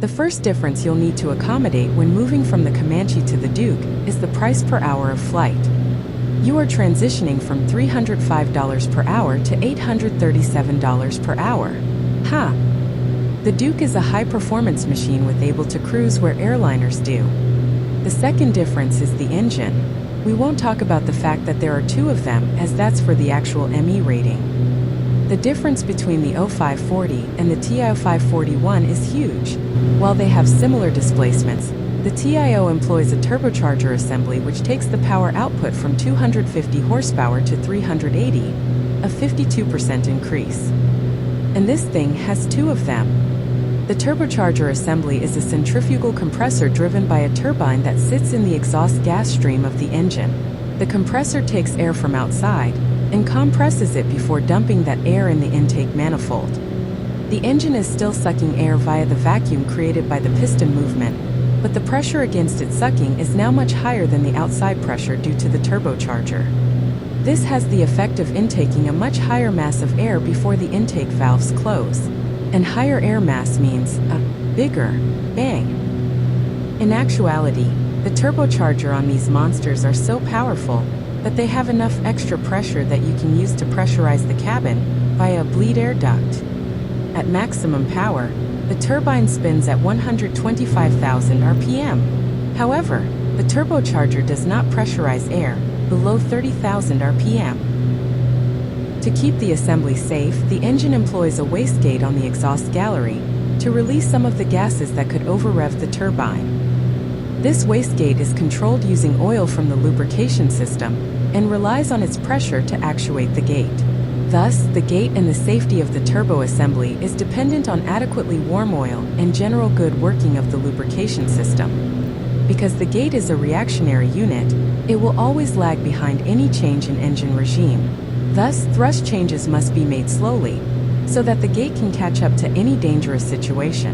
The first difference you'll need to accommodate when moving from the Comanche to the Duke is the price per hour of flight. You are transitioning from $305 per hour to $837 per hour. The Duke is a high-performance machine with able to cruise where airliners do. The second difference is the engine. We won't talk about the fact that there are two of them, as that's for the actual ME rating. The difference between the 0540 and the TIO 541 is huge. While they have similar displacements, the TIO employs a turbocharger assembly which takes the power output from 250 horsepower to 380, a 52% increase. And this thing has two of them. The turbocharger assembly is a centrifugal compressor driven by a turbine that sits in the exhaust gas stream of the engine. The compressor takes air from outside and compresses it before dumping that air in the intake manifold. The engine is still sucking air via the vacuum created by the piston movement, but the pressure against its sucking is now much higher than the outside pressure due to the turbocharger. This has the effect of intaking a much higher mass of air before the intake valves close. And higher air mass means a bigger bang. In actuality, the turbocharger on these monsters are so powerful that they have enough extra pressure that you can use to pressurize the cabin via a bleed air duct. At maximum power, the turbine spins at 125,000 RPM. However, the turbocharger does not pressurize air below 30,000 RPM. To keep the assembly safe, the engine employs a wastegate on the exhaust gallery to release some of the gases that could over-rev the turbine. This wastegate is controlled using oil from the lubrication system and relies on its pressure to actuate the gate. Thus, the gate and the safety of the turbo assembly is dependent on adequately warm oil and general good working of the lubrication system. Because the gate is a reactionary unit, it will always lag behind any change in engine regime. Thus, thrust changes must be made slowly, so that the gate can catch up to any dangerous situation.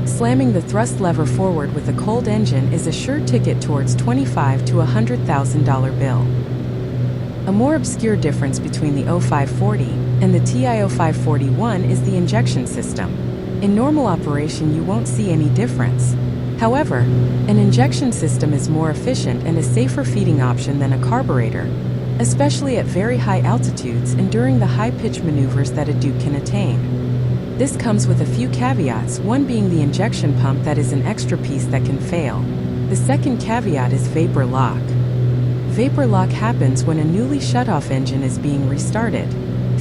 Slamming the thrust lever forward with a cold engine is a sure ticket towards $25,000 to $100,000 bill. A more obscure difference between the 0540 and the TIO 541 is the injection system. In normal operation, you won't see any difference. However, an injection system is more efficient and a safer feeding option than a carburetor, especially at very high altitudes and during the high-pitch maneuvers that a Duke can attain. This comes with a few caveats, one being the injection pump that is an extra piece that can fail. The second caveat is vapor lock. Vapor lock happens when a newly shut-off engine is being restarted.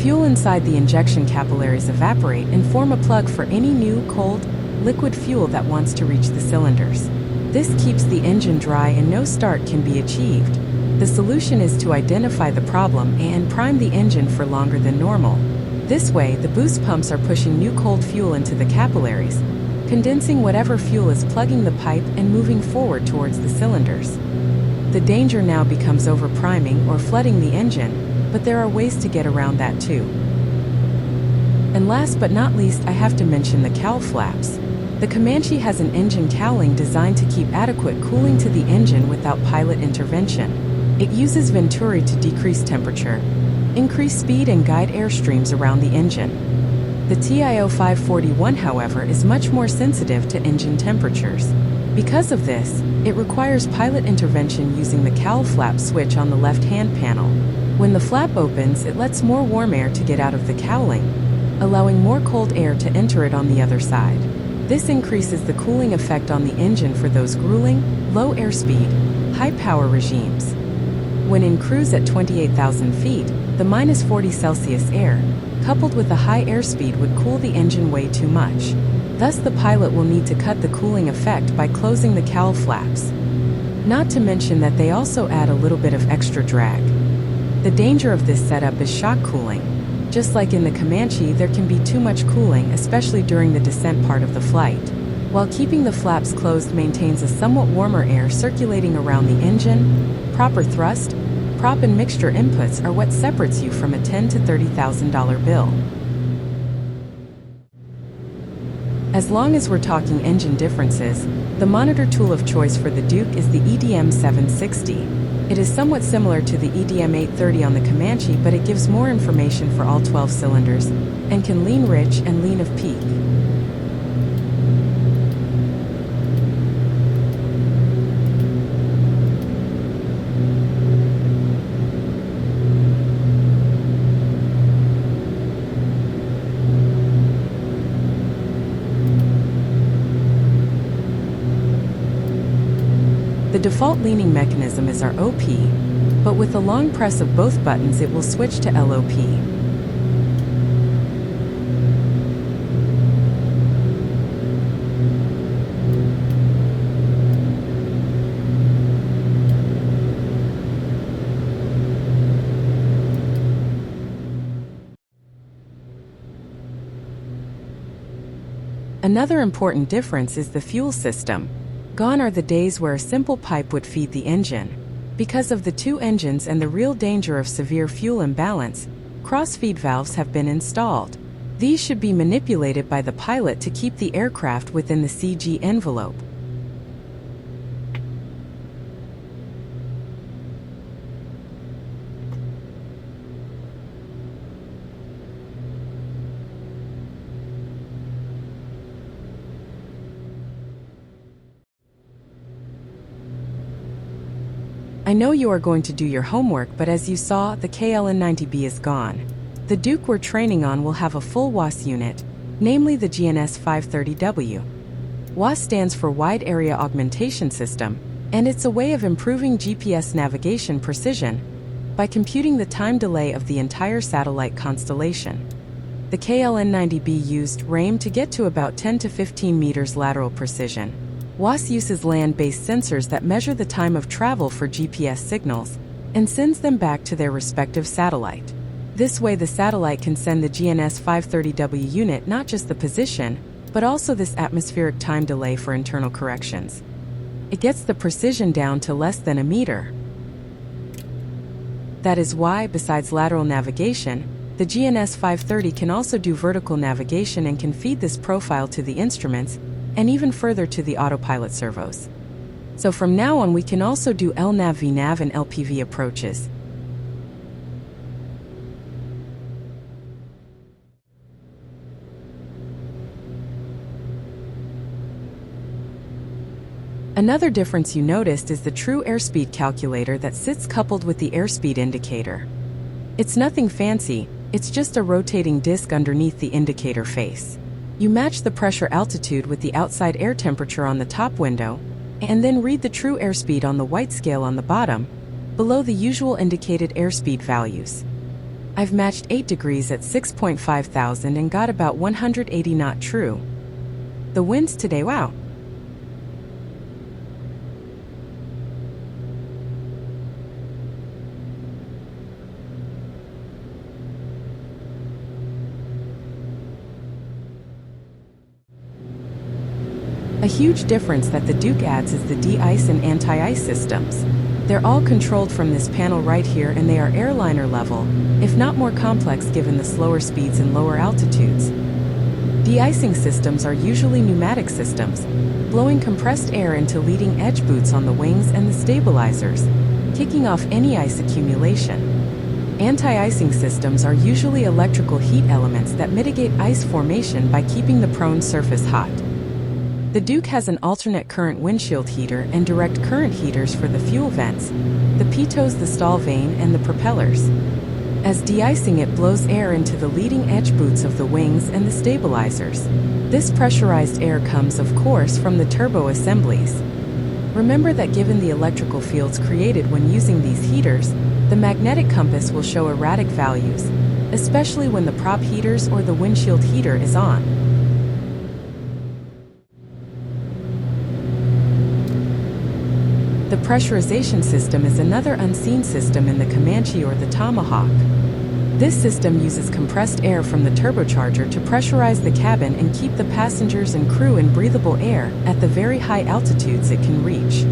Fuel inside the injection capillaries evaporate and form a plug for any new, cold, liquid fuel that wants to reach the cylinders. This keeps the engine dry and no start can be achieved. The solution is to identify the problem and prime the engine for longer than normal. This way, the boost pumps are pushing new cold fuel into the capillaries, condensing whatever fuel is plugging the pipe and moving forward towards the cylinders. The danger now becomes over-priming or flooding the engine, but there are ways to get around that too. And last but not least, I have to mention the cowl flaps. The Comanche has an engine cowling designed to keep adequate cooling to the engine without pilot intervention. It uses venturi to decrease temperature, increase speed and guide airstreams around the engine. The TIO 541, however, is much more sensitive to engine temperatures. Because of this, it requires pilot intervention using the cowl flap switch on the left-hand panel. When the flap opens, it lets more warm air to get out of the cowling, allowing more cold air to enter it on the other side. This increases the cooling effect on the engine for those grueling, low airspeed, high-power regimes. When in cruise at 28,000 feet, the -40 Celsius air, coupled with a high airspeed, would cool the engine way too much. Thus, the pilot will need to cut the cooling effect by closing the cowl flaps. Not to mention that they also add a little bit of extra drag. The danger of this setup is shock cooling. Just like in the Comanche, there can be too much cooling, especially during the descent part of the flight. While keeping the flaps closed maintains a somewhat warmer air circulating around the engine, proper thrust, prop and mixture inputs are what separates you from a $10,000 to $30,000 bill. As long as we're talking engine differences, the monitor tool of choice for the Duke is the EDM 760. It is somewhat similar to the EDM 830 on the Comanche, but it gives more information for all 12 cylinders and can lean rich and lean of peak. default leaning mechanism is our OP, but with the long press of both buttons it will switch to LOP. Another important difference is the fuel system. Gone are the days where a simple pipe would feed the engine. Because of the two engines and the real danger of severe fuel imbalance, cross-feed valves have been installed. These should be manipulated by the pilot to keep the aircraft within the CG envelope. I know you are going to do your homework, but as you saw, the KLN90B is gone. The Duke we're training on will have a full WAS unit, namely the GNS 530W. WAS stands for Wide Area Augmentation System, and it's a way of improving GPS navigation precision by computing the time delay of the entire satellite constellation. The KLN90B used RAM to get to about 10 to 15 meters lateral precision. WAS uses land-based sensors that measure the time of travel for GPS signals and sends them back to their respective satellite. This way the satellite can send the GNS 530W unit not just the position, but also this atmospheric time delay for internal corrections. It gets the precision down to less than a meter. That is why, besides lateral navigation, the GNS 530 can also do vertical navigation and can feed this profile to the instruments and even further to the autopilot servos. So from now on we can also do LNAV, VNAV and LPV approaches. Another difference you noticed is the true airspeed calculator that sits coupled with the airspeed indicator. It's nothing fancy, it's just a rotating disc underneath the indicator face. You match the pressure altitude with the outside air temperature on the top window, and then read the true airspeed on the white scale on the bottom, below the usual indicated airspeed values. I've matched 8 degrees at 6.5 thousand and got about 180 knot true. The winds today, wow! A huge difference that the Duke adds is the de-ice and anti-ice systems. They're all controlled from this panel right here, and they are airliner level, if not more complex given the slower speeds and lower altitudes. De-icing systems are usually pneumatic systems, blowing compressed air into leading edge boots on the wings and the stabilizers, kicking off any ice accumulation. Anti-icing systems are usually electrical heat elements that mitigate ice formation by keeping the prone surface hot. The Duke has an alternate current windshield heater and direct current heaters for the fuel vents, the pitot, the stall vane, and the propellers. As de-icing, it blows air into the leading edge boots of the wings and the stabilizers. This pressurized air comes, of course, from the turbo assemblies. Remember that given the electrical fields created when using these heaters, the magnetic compass will show erratic values, especially when the prop heaters or the windshield heater is on. The pressurization system is another unseen system in the Comanche or the Tomahawk. This system uses compressed air from the turbocharger to pressurize the cabin and keep the passengers and crew in breathable air at the very high altitudes it can reach.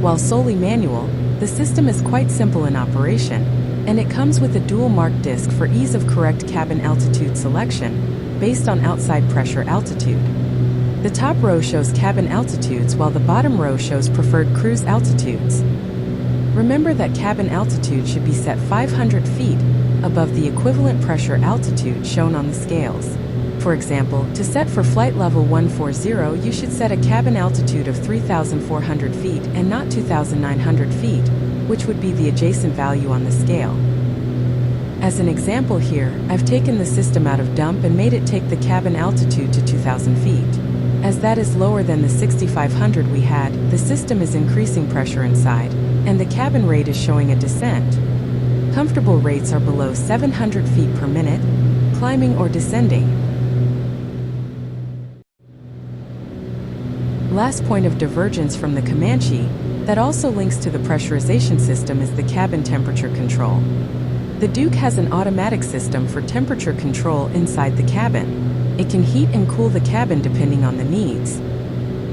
While solely manual, the system is quite simple in operation, and it comes with a dual mark disc for ease of correct cabin altitude selection based on outside pressure altitude. The top row shows cabin altitudes while the bottom row shows preferred cruise altitudes. Remember that cabin altitude should be set 500 feet above the equivalent pressure altitude shown on the scales. For example, to set for flight level 140, you should set a cabin altitude of 3,400 feet and not 2,900 feet, which would be the adjacent value on the scale. As an example here, I've taken the system out of dump and made it take the cabin altitude to 2,000 feet. As that is lower than the 6500 we had, the system is increasing pressure inside, and the cabin rate is showing a descent. Comfortable rates are below 700 feet per minute, climbing or descending. Last point of divergence from the Comanche that also links to the pressurization system is the cabin temperature control. The Duke has an automatic system for temperature control inside the cabin. It can heat and cool the cabin depending on the needs.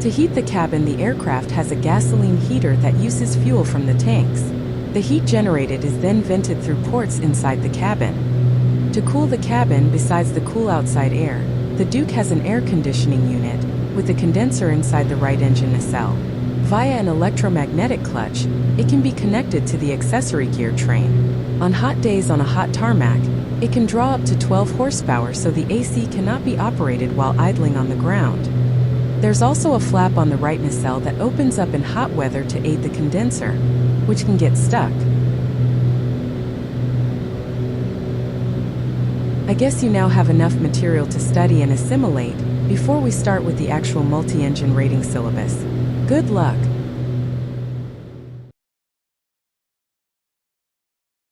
To heat the cabin, the aircraft has a gasoline heater that uses fuel from the tanks. The heat generated is then vented through ports inside the cabin. To cool the cabin, besides the cool outside air, the Duke has an air conditioning unit with a condenser inside the right engine nacelle. Via an electromagnetic clutch, it can be connected to the accessory gear train. On hot days on a hot tarmac, it can draw up to 12 horsepower, so the AC cannot be operated while idling on the ground. There's also a flap on the right nacelle that opens up in hot weather to aid the condenser, which can get stuck. I guess you now have enough material to study and assimilate before we start with the actual multi-engine rating syllabus. Good luck!